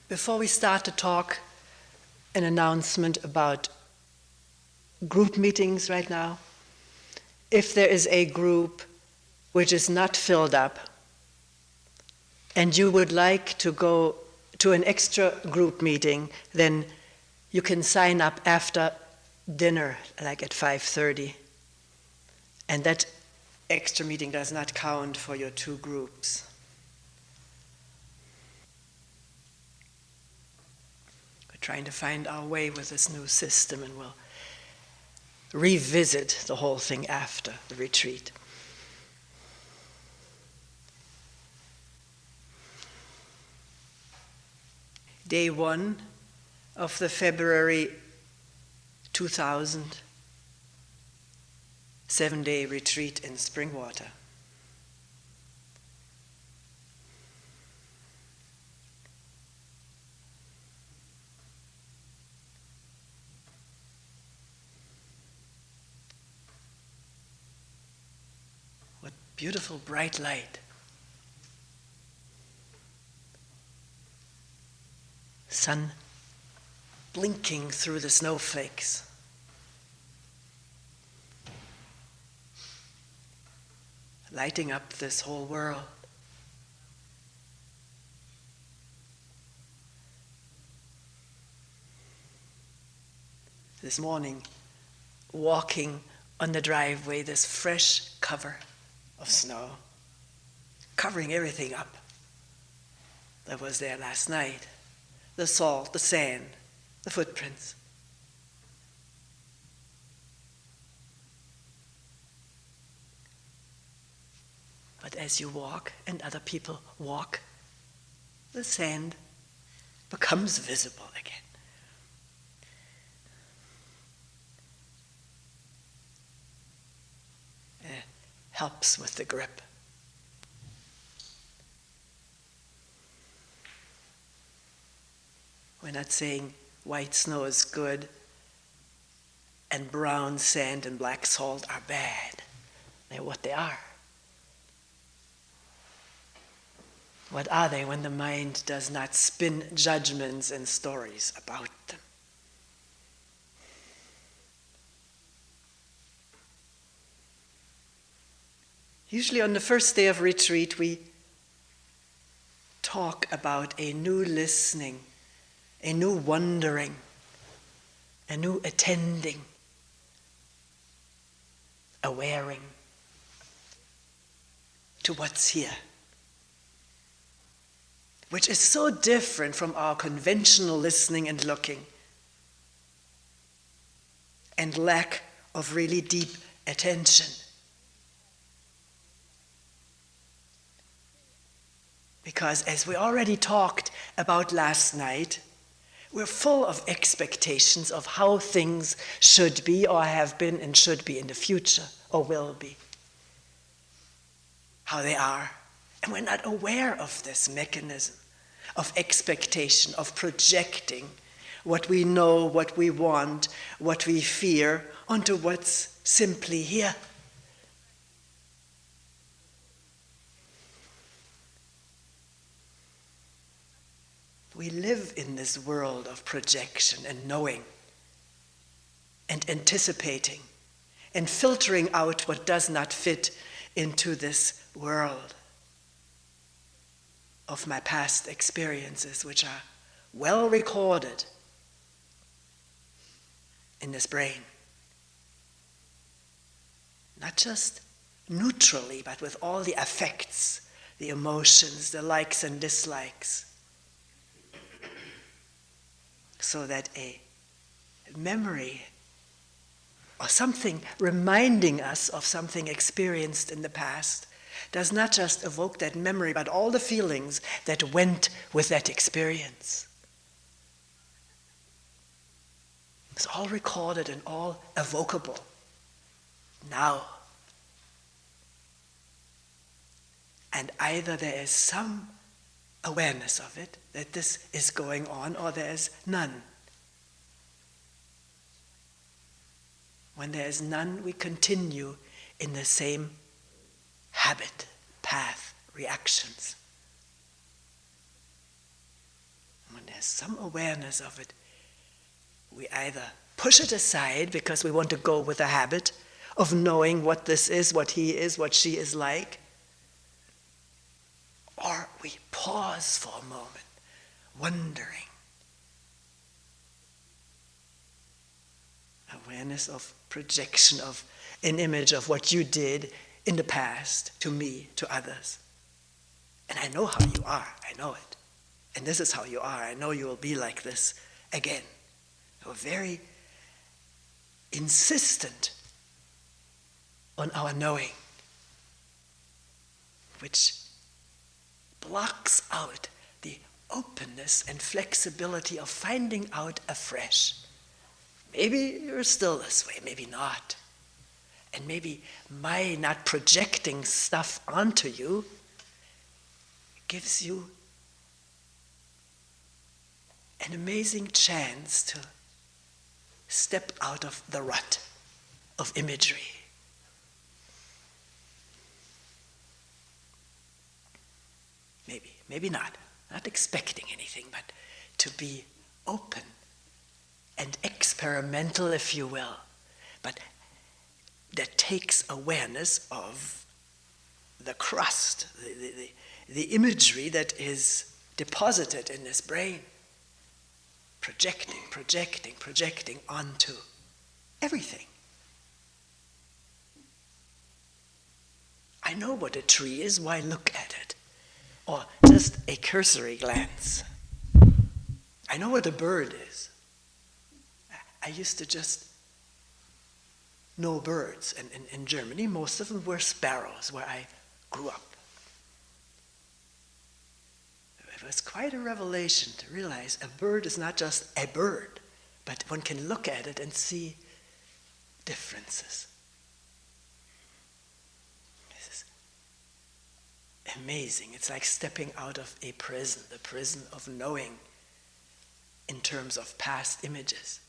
Before we start to talk, an announcement about group meetings right now. If there is a group which is not filled up, and you would like to go to an extra group meeting, then you can sign up after dinner, like at 5:30. And that extra meeting does not count for your two groups. We're trying to find our way with this new system, and we'll revisit the whole thing after the retreat. Day 1 of the February 2000 7-day retreat in Springwater. What beautiful bright light. Sun blinking through the snowflakes. Lighting up this whole world. This morning, walking on the driveway, this fresh cover of snow, covering everything up that was there last night. The salt, the sand, the footprints. But as you walk and other people walk, the sand becomes visible again. It helps with the grip. We're not saying white snow is good and brown sand and black salt are bad. They're what they are. What are they when the mind does not spin judgments and stories about them? Usually on the first day of retreat, we talk about a new listening, a new wondering, a new attending, awareing to what's here, which is so different from our conventional listening and looking and lack of really deep attention. Because as we already talked about last night, we're full of expectations of how things should be or have been and should be in the future or will be. How they are. And we're not aware of this mechanism of expectation, of projecting what we know, what we want, what we fear onto what's simply here. We live in this world of projection and knowing and anticipating and filtering out what does not fit into this world of my past experiences, which are well recorded in this brain. Not just neutrally, but with all the affects, the emotions, the likes and dislikes. So that a memory or something reminding us of something experienced in the past does not just evoke that memory, but all the feelings that went with that experience. It's all recorded and all evocable now. And either there is some awareness of it, that this is going on, or there is none. When there is none, we continue in the same habit, path, reactions. When there's some awareness of it, we either push it aside because we want to go with the habit of knowing what this is, what he is, what she is like, or we pause for a moment, wondering. Awareness of projection of an image of what you did in the past to me, to others. And I know how you are, I know it. And this is how you are, I know you will be like this again. We're very insistent on our knowing, which blocks out the openness and flexibility of finding out afresh. Maybe you're still this way, maybe not. And maybe my not projecting stuff onto you gives you an amazing chance to step out of the rut of imagery. Maybe not expecting anything, but to be open and experimental, if you will. But that takes awareness of the crust, the imagery that is deposited in this brain, projecting onto everything. I know what a tree is, why look at it? Or just a cursory glance. I know what a bird is. I used to just know birds, and in Germany most of them were sparrows, where I grew up. It was quite a revelation to realize a bird is not just a bird, but one can look at it and see differences. This is amazing. It's like stepping out of a prison, the prison of knowing in terms of past images.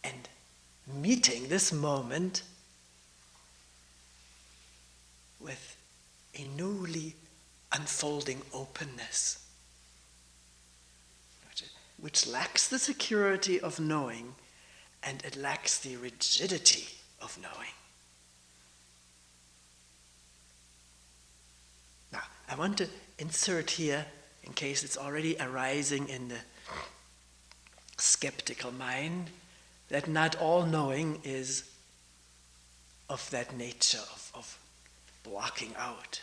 And meeting this moment with a newly unfolding openness, which lacks the security of knowing, and it lacks the rigidity of knowing. Now, I want to insert here, in case it's already arising in the skeptical mind, that not all knowing is of that nature, of blocking out.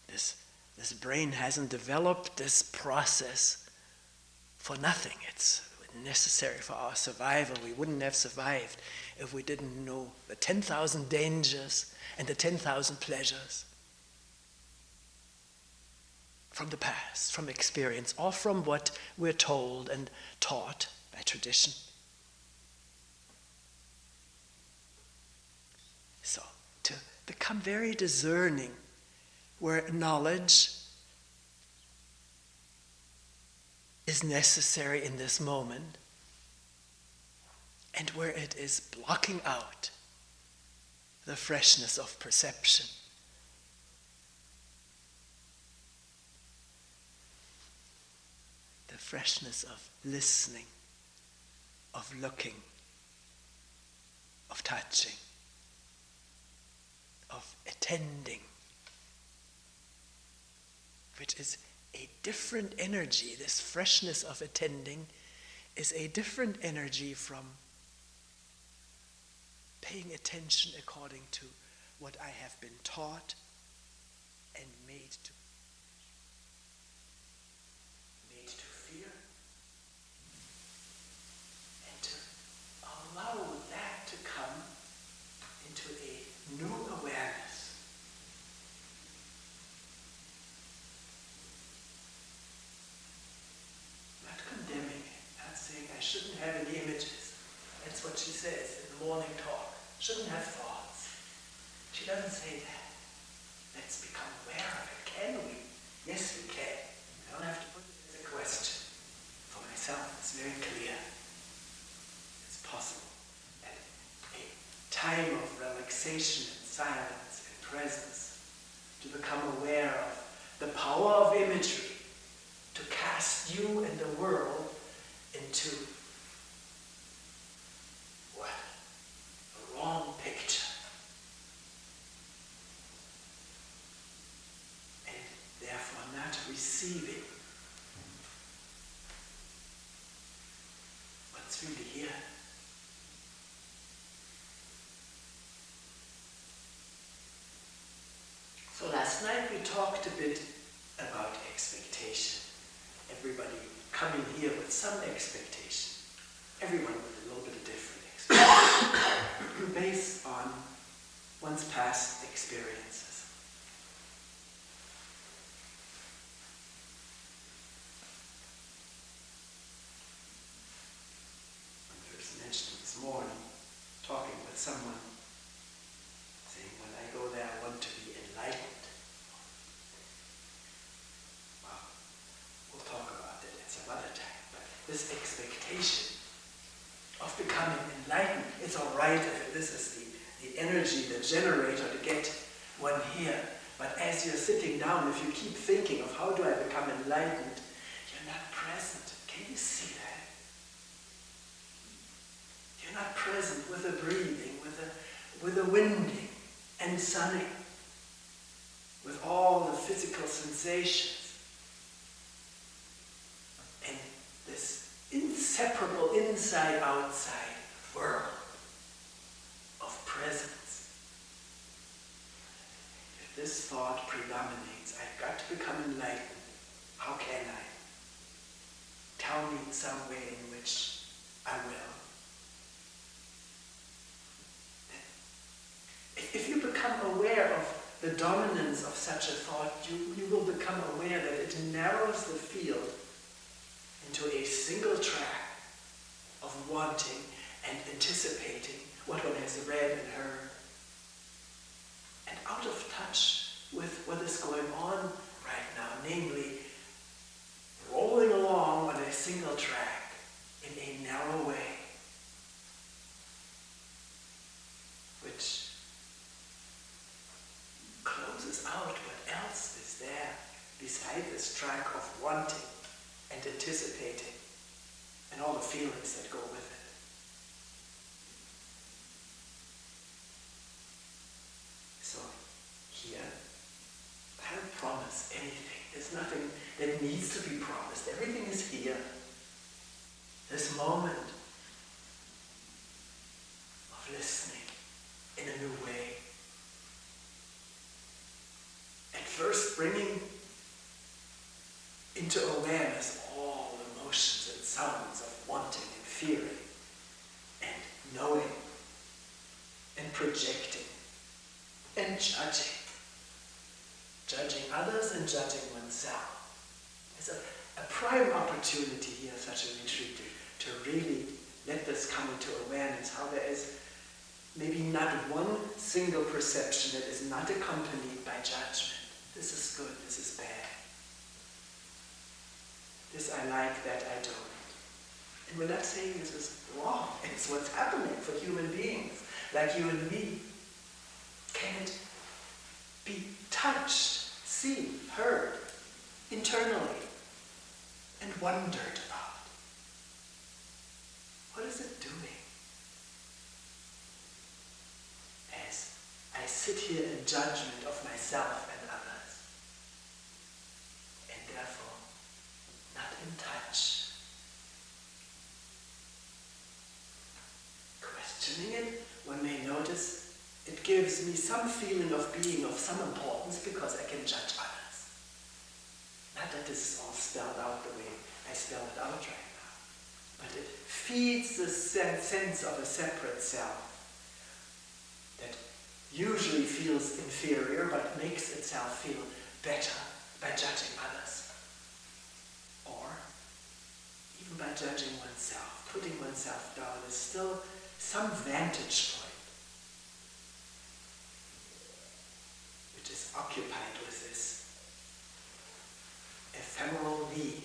This brain hasn't developed this process for nothing. It's necessary for our survival. We wouldn't have survived if we didn't know the 10,000 dangers and the 10,000 pleasures from the past, from experience, or from what we're told and taught by tradition. So, to become very discerning where knowledge is necessary in this moment, and where it is blocking out the freshness of perception. The freshness of listening, of looking, of touching, of attending, which is a different energy. This freshness of attending is a different energy from paying attention according to what I have been taught and made to fear, and to allow that to come into a new awareness. Not condemning it, not saying I shouldn't have any images. That's what she says in the morning talk. Shouldn't have thoughts. She doesn't say that. Let's become aware of it. Can we? Yes, we can. I don't have to put it as a question. For myself, it's very clear. It's possible. At a time of relaxation and silence and presence, to become aware of the power of imagery, to cast you and the world into what? A wrong picture. And therefore not receiving what's really here. So last night we talked a bit about expectation. Everybody coming here with some expectation. Everyone with a little bit of different expectation. Based on one's past experiences. One person mentioned this morning, talking with someone, saying, when I go there, I want to be enlightened. Well, we'll talk about that at some other time. But this expectation of becoming enlightened, it's all right if this is the energy, the generator to get one here. But as you're sitting down, if you keep thinking of how do I become enlightened, you're not present. Can you see that? You're not present with the breathing, with the winding and sunning, with all the physical sensations. And this inseparable inside-outside world of presence. If this thought predominates, I've got to become enlightened. How can I? Tell me some way in which I will. If you become aware of the dominance of such a thought, you will become aware that it narrows the field into a single track of wanting and anticipating what one has read and heard, and out of touch with what is going on right now, namely rolling along on a single track in a narrow way, which closes out what else is there beside this track of wanting and anticipating and all the feelings that go with it. So here, I don't promise anything. There's nothing that needs to be promised. Everything is here. This moment of listening in a new way. At first bringing into awareness all emotions and sounds of wanting and fearing and knowing and projecting and judging. Judging others and judging oneself. It's a prime opportunity here, such a retreat, to really let this come into awareness, how there is maybe not one single perception that is not accompanied by judgment. This is good, this is bad. This I like, that I don't. And we're not saying this is wrong. It's what's happening for human beings, like you and me. Can it be touched, seen, heard, internally, and wondered about? What is it doing? As I sit here in judgment of myself and others, and therefore not in touch. Questioning it, one may notice it gives me some feeling of being of some importance because I can judge others. Not that this is all spelled out the way I spell it out right now, but it feeds the sense of a separate self that usually feels inferior but makes itself feel better by judging others. Or even by judging oneself, putting oneself down, is still some vantage point which is occupied with this ephemeral me.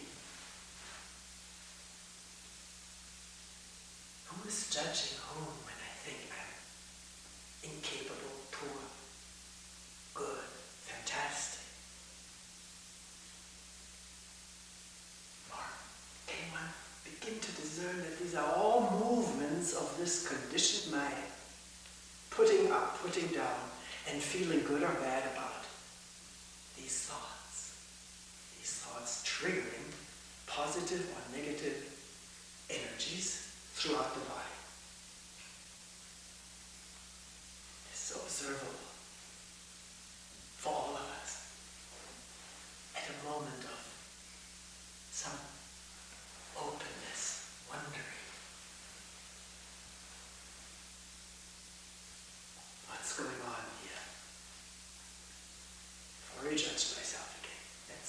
Who is judging whom when I think I'm incapable, poor, good, fantastic? Mark. this conditioned mind, putting up, putting down, and feeling good or bad about these thoughts triggering positive or negative energies throughout the body. It's observable for all of us at a moment of some openness, wondering. What's going on here? Before I judge myself again. That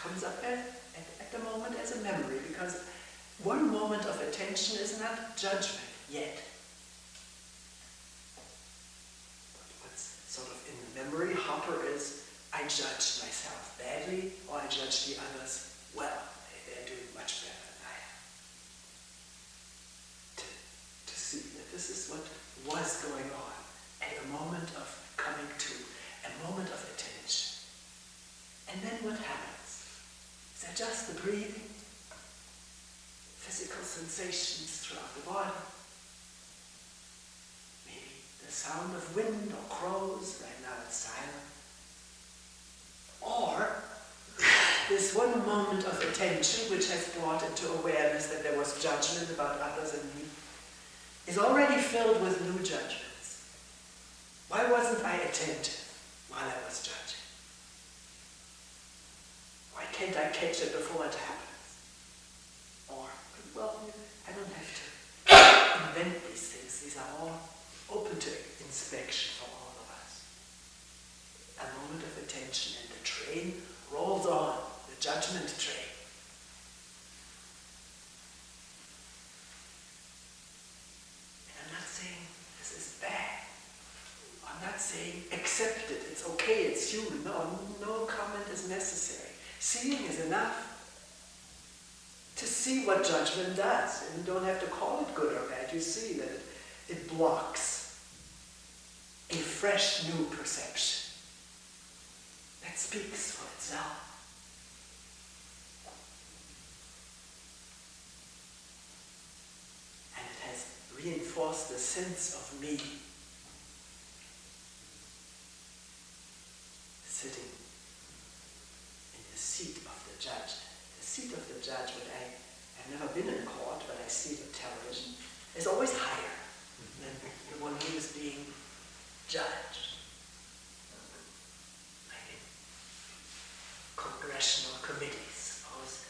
comes up at the moment as a memory, because one moment of attention is not judgment yet. What's sort of in the memory hopper is, I judge myself badly, or I judge the others well. They're doing much better than I am. To see that this is what was going on at a moment of coming to, a moment of attention. And then what happens? Is that just the breathing? Physical sensations throughout the body? Maybe the sound of wind or crows, right now it's silent. Or this one moment of attention which has brought into awareness that there was judgment about others and me, is already filled with new judgments. Why wasn't I attentive while I was judging? Why can't I catch it before it happens? Or, well, I don't have to invent these things. These are all open to inspection for all of us. A moment of attention and the train rolls on, the judgment train. And I'm not saying this is bad. I'm not saying accept it, it's okay, it's human. No comment is necessary. Seeing is enough to see what judgment does. And you don't have to call it good or bad. You see that it blocks a fresh new perception that speaks for itself. And it has reinforced the sense of me sitting in the seat of the judge. The seat of the judge, I've never been in court, but I see it on television, is always higher than the one who is being judged. Like in congressional committees, suppose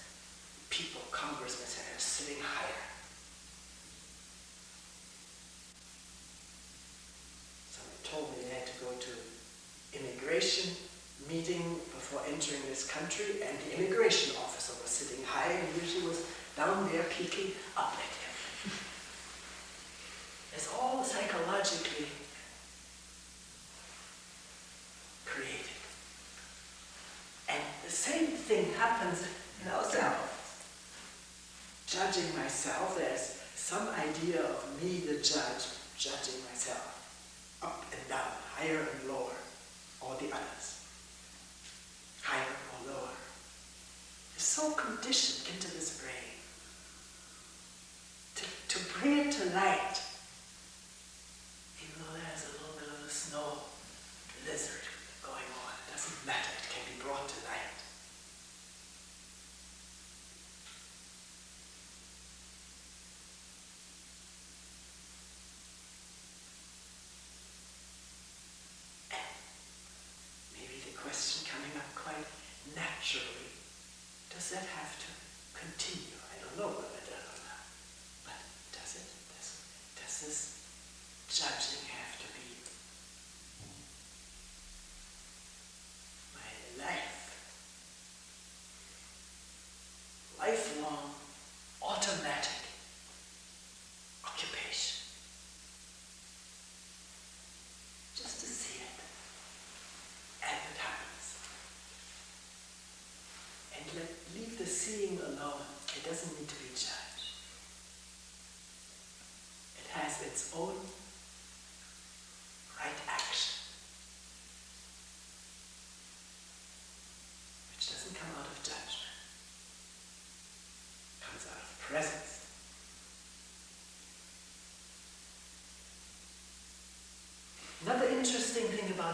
people, congressmen, are sitting higher. Someone told me they had to go to immigration meeting before entering this country, and the immigration officer was sitting high and usually was down there peeking up at him. It's all psychologically created. And the same thing happens in ourselves. Judging myself, there's some idea of me, the judge, judging myself, up and down, higher and lower, or the others, higher or lower. It's so conditioned into this brain to bring it to light, even though there's a little bit of a snow lizard going on. It doesn't matter, it can be brought to light. Question coming up quite naturally. Does that have to continue? I don't know whether it does or not. But does it? Does this judging have to be my lifelong, automatic occupation? Just to see it. And it happens. And leave the seeing alone. It doesn't need to be judged. It has its own right action, which doesn't come out of judgment. It comes out of presence.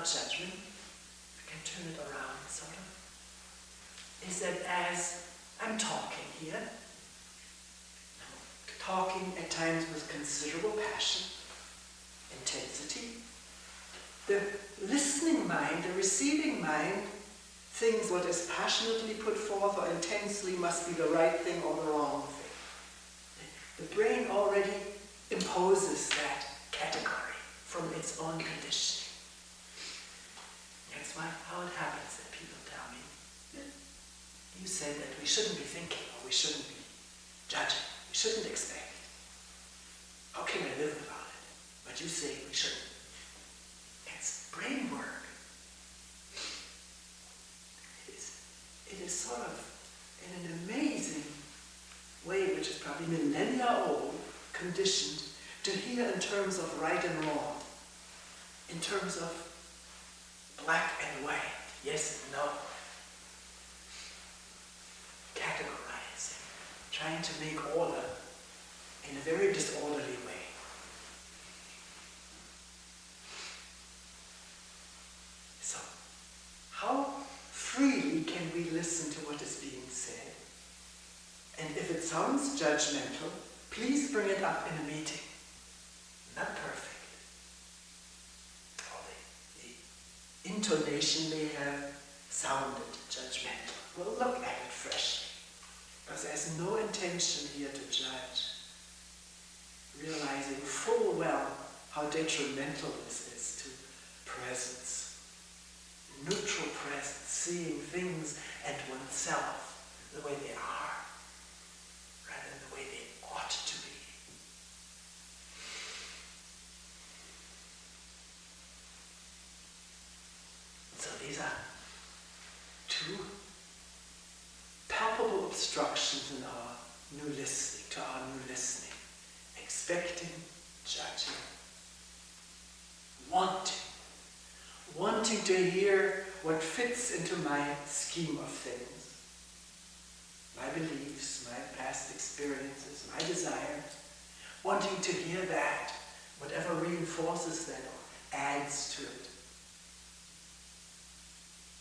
without judgment, I can turn it around sort of, is that as I'm talking here, I'm talking at times with considerable passion, intensity, the listening mind, the receiving mind, thinks what is passionately put forth or intensely must be the right thing or the wrong thing. The brain already imposes that category from its own conditioning. That's how it happens that people tell me, you said that we shouldn't be thinking or we shouldn't be judging, we shouldn't expect. How can I live without it? But you say we shouldn't. It's brain work. It is sort of, in an amazing way, which is probably millennia old, conditioned to hear in terms of right and wrong, in terms of black and white, yes and no, categorizing, trying to make order in a very disorderly way. So, how freely can we listen to what is being said? And if it sounds judgmental, please bring it up in a meeting. Not perfect. Or the intonation may have sounded judgmental. We'll look at it freshly. Because there's no intention here to judge. Realizing full well how detrimental this is to presence. Neutral presence, seeing things and oneself the way they are, rather than the way they ought to be. So these are two palpable obstructions in our new listening, to our new listening. Expecting, judging, wanting to hear what fits into my scheme of things, my beliefs, my past experiences, my desires, wanting to hear that, whatever reinforces that or adds to it,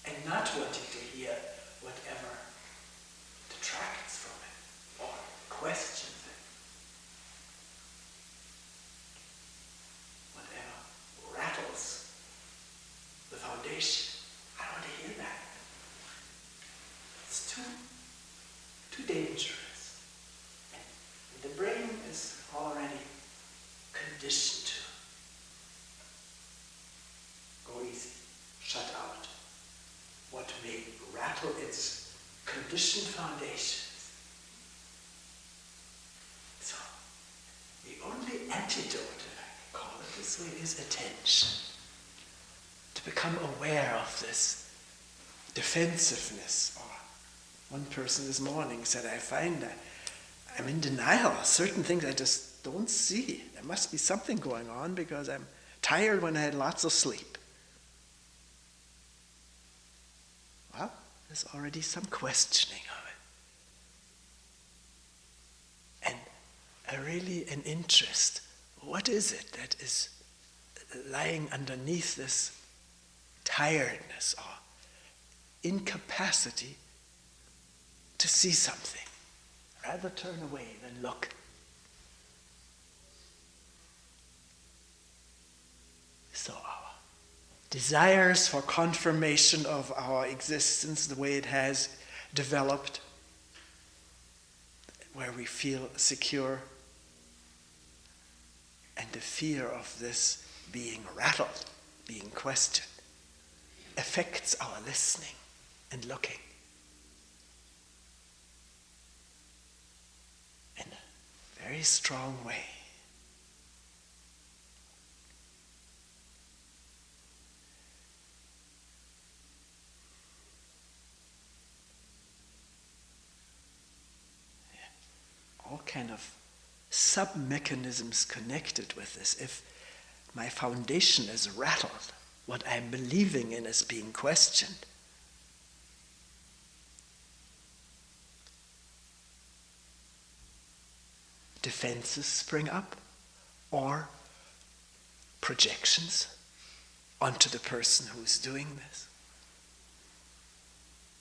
and not wanting to hear whatever detracts from it or questions it, whatever rattles the foundation. I don't want to hear that. It's too dangerous. And the brain is already conditioned to go easy, shut out what may rattle its conditioned foundations. So, the only antidote, if I can call it this way, is attention. To become aware of this defensiveness. Or one person this morning said, I find that I'm in denial. Certain things I just don't see. There must be something going on because I'm tired when I had lots of sleep. Well, there's already some questioning of it. And really an interest. What is it that is lying underneath this tiredness or incapacity to see something? Rather turn away than look. So our desires for confirmation of our existence, the way it has developed, where we feel secure, and the fear of this being rattled, being questioned, affects our listening and looking in a very strong way. All kind of sub-mechanisms connected with this. If my foundation is rattled, what I'm believing in is being questioned, defenses spring up, or projections, onto the person who's doing this.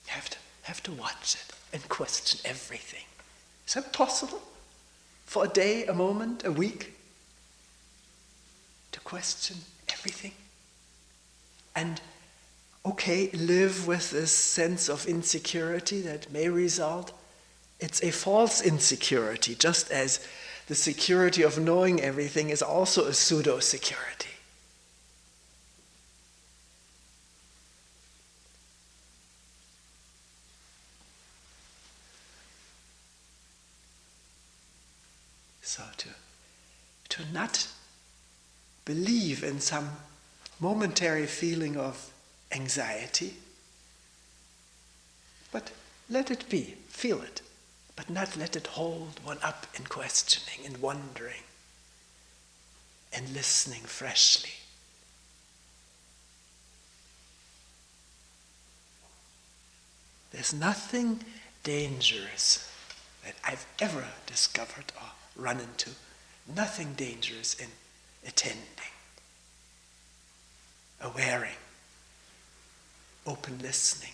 You have to watch it and question everything. Is that possible? For a day, a moment, a week? To question everything? And okay, live with this sense of insecurity that may result. It's a false insecurity, just as the security of knowing everything is also a pseudo-security. So to not believe in some momentary feeling of anxiety, but let it be, feel it, but not let it hold one up in questioning and wondering and listening freshly. There's nothing dangerous that I've ever discovered or run into, nothing dangerous in attending, awareing, open listening.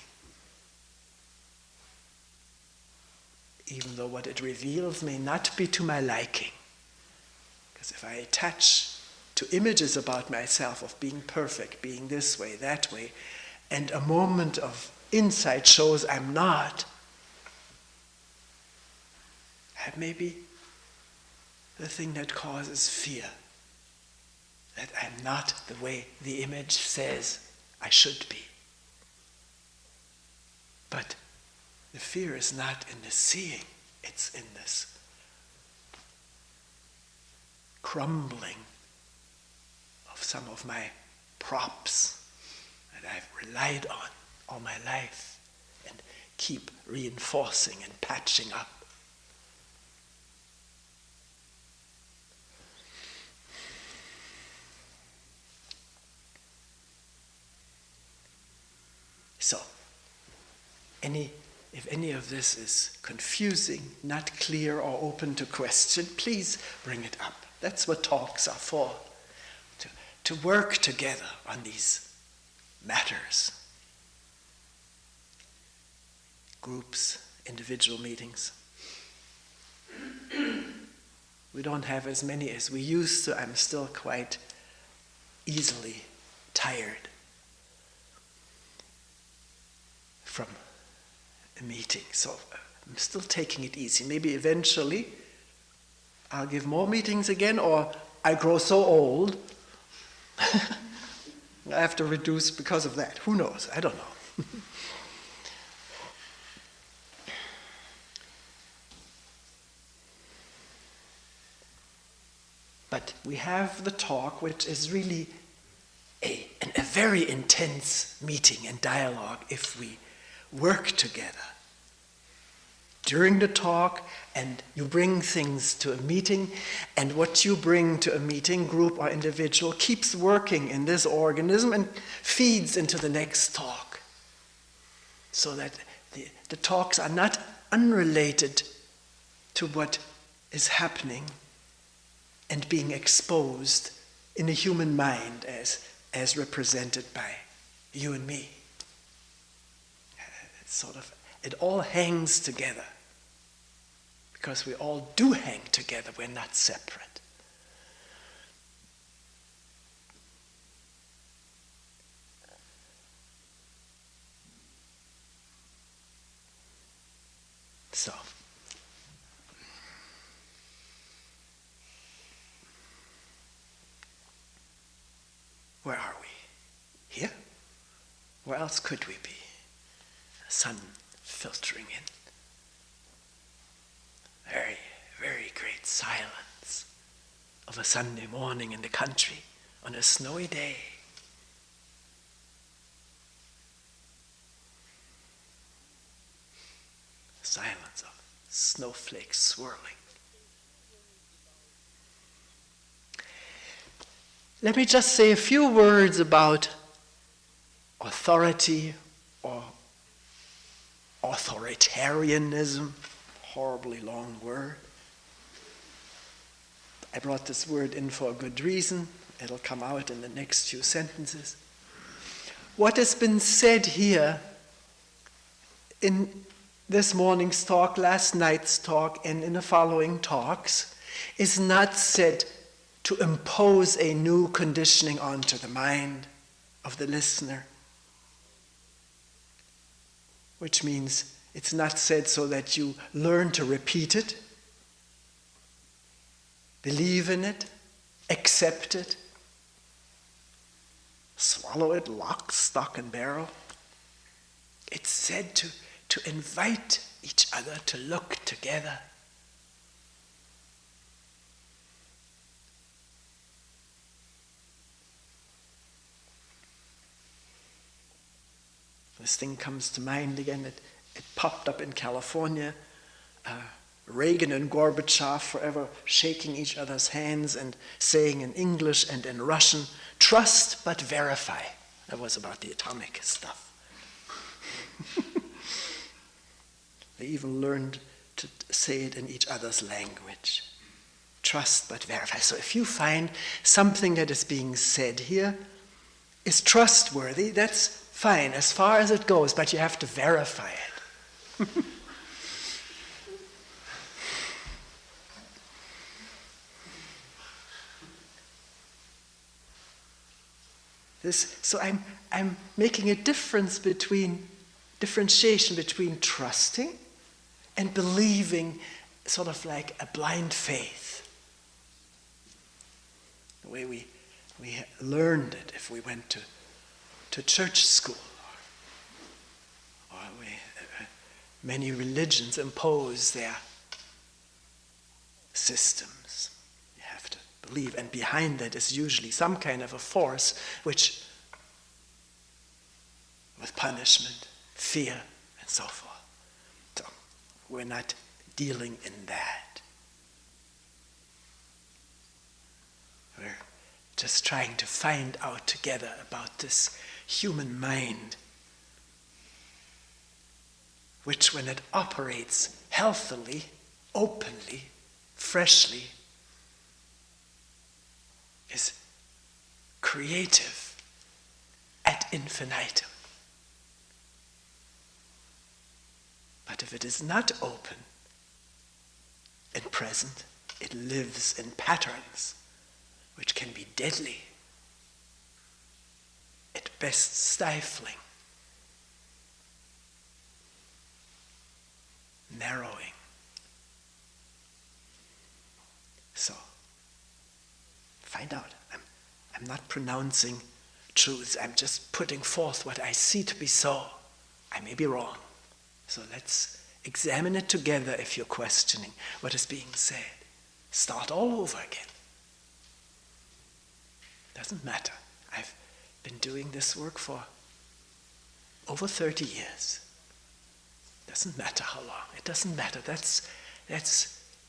Even though what it reveals may not be to my liking. Because if I attach to images about myself of being perfect, being this way, that way, and a moment of insight shows I'm not, that may be the thing that causes fear. That I'm not the way the image says I should be. But the fear is not in the seeing, it's in this crumbling of some of my props that I've relied on all my life and keep reinforcing and patching up. So, if any of this is confusing, not clear, or open to question, please bring it up. That's what talks are for, to work together on these matters. Groups, individual meetings. We don't have as many as we used to. I'm still quite easily tired from a meeting. So I'm still taking it easy. Maybe eventually I'll give more meetings again, or I grow so old I have to reduce because of that. Who knows? I don't know. But we have the talk, which is really a very intense meeting and dialogue if we work together. During the talk, and you bring things to a meeting, and what you bring to a meeting, group or individual, keeps working in this organism and feeds into the next talk. So that the talks are not unrelated to what is happening and being exposed in the human mind as represented by you and me. It all hangs together. Because we all do hang together, we're not separate. So, where are we? Here? Where else could we be? The sun filtering in. Very, very great silence of a Sunday morning in the country on a snowy day. Silence of snowflakes swirling. Let me just say a few words about authority or authoritarianism. Horribly long word. I brought this word in for a good reason. It'll come out in the next few sentences. what has been said here in this morning's talk, last night's talk, and in the following talks is not said to impose a new conditioning onto the mind of the listener, which means it's not said so that you learn to repeat it, believe in it, accept it, swallow it lock, stock, and barrel. It's said to invite each other to look together. This thing comes to mind again. It popped up in California. Reagan and Gorbachev forever shaking each other's hands and saying in English and in Russian, "Trust but verify." That was about the atomic stuff. They even learned to say it in each other's language. Trust but verify. So if you find something that is being said here is trustworthy, that's fine as far as it goes, but you have to verify it. So I'm making a differentiation between trusting and believing, sort of like a blind faith. The way we learned it if we went to church school, or many religions impose their systems. You have to believe, and behind that is usually some kind of a force which, with punishment, fear, and so forth. So we're not dealing in that. We're just trying to find out together about this human mind, which when it operates healthily, openly, freshly, is creative ad infinitum. But if it is not open and present, it lives in patterns which can be deadly, at best stifling, narrowing. So, find out. I'm not pronouncing truths. I'm just putting forth what I see to be so. I may be wrong. So let's examine it together if you're questioning what is being said. Start all over again. Doesn't matter. I've been doing this work for over 30 years. Doesn't matter how long. It doesn't matter. That's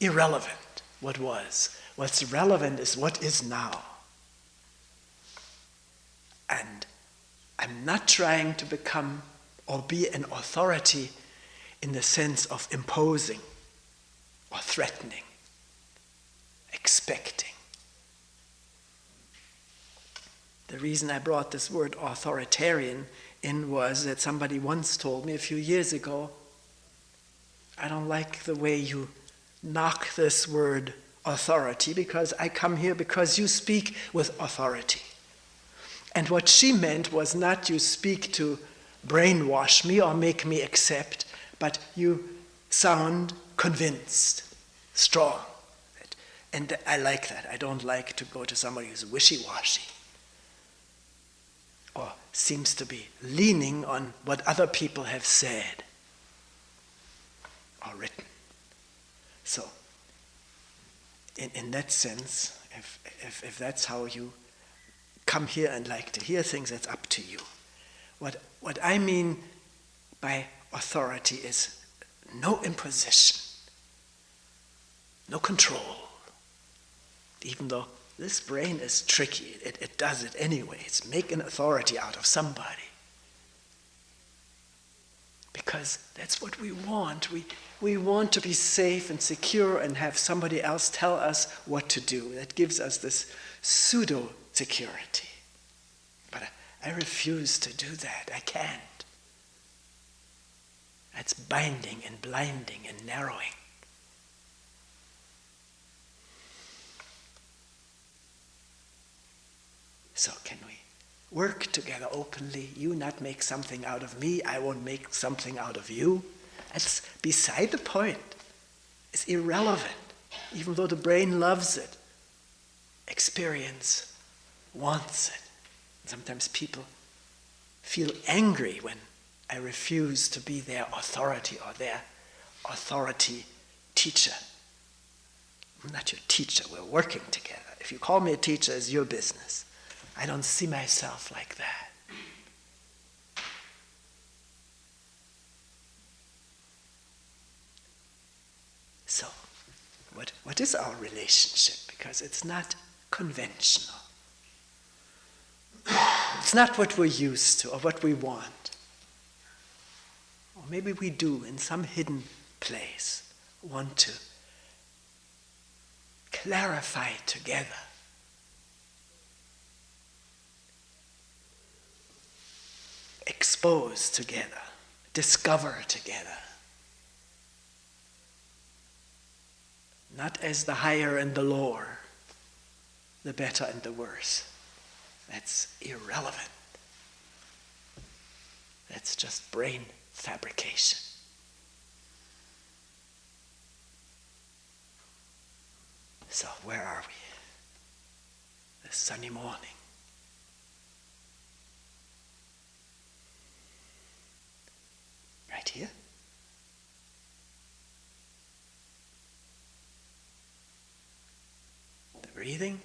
irrelevant, what was. What's relevant is what is now. And I'm not trying to become or be an authority in the sense of imposing or threatening, expecting. The reason I brought this word authoritarian in was that somebody once told me a few years ago, I don't like the way you knock this word authority because I come here because you speak with authority. And what she meant was not you speak to brainwash me or make me accept, but you sound convinced, strong. And I like that. I don't like to go to somebody who's wishy-washy or seems to be leaning on what other people have said or written. So, in that sense, if that's how you come here and like to hear things, that's up to you. What I mean by authority is no imposition, no control. Even though this brain is tricky, it does it anyway. It's make an authority out of somebody. Because that's what we want. We want to be safe and secure and have somebody else tell us what to do. That gives us this pseudo-security. But I refuse to do that. I can't. That's binding and blinding and narrowing. So can we work together openly? You not make something out of me, I won't make something out of you. That's beside the point. It's irrelevant, even though the brain loves it. Experience wants it. Sometimes people feel angry when I refuse to be their authority or their authority teacher. I'm not your teacher, we're working together. If you call me a teacher, it's your business. I don't see myself like that. So, what is our relationship? Because it's not conventional. It's not what we're used to or what we want. Or maybe we do, in some hidden place, want to clarify together. Expose together, discover together. Not as the higher and the lower, the better and the worse. That's irrelevant. That's just brain fabrication. So where are we? This sunny morning. Right here? The breathing,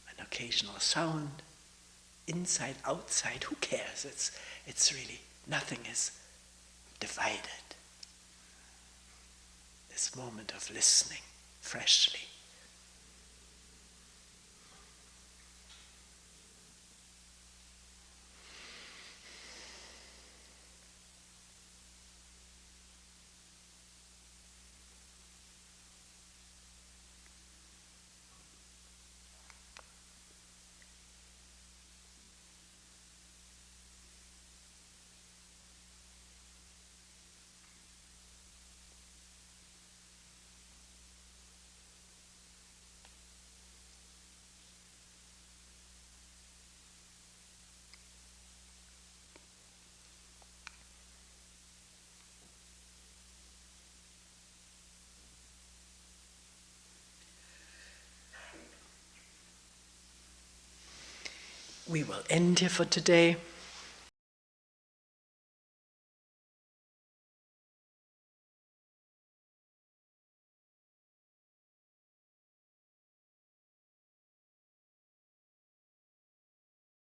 an occasional sound, inside, outside, who cares? It's really, nothing is divided. This moment of listening freshly. We will end here for today.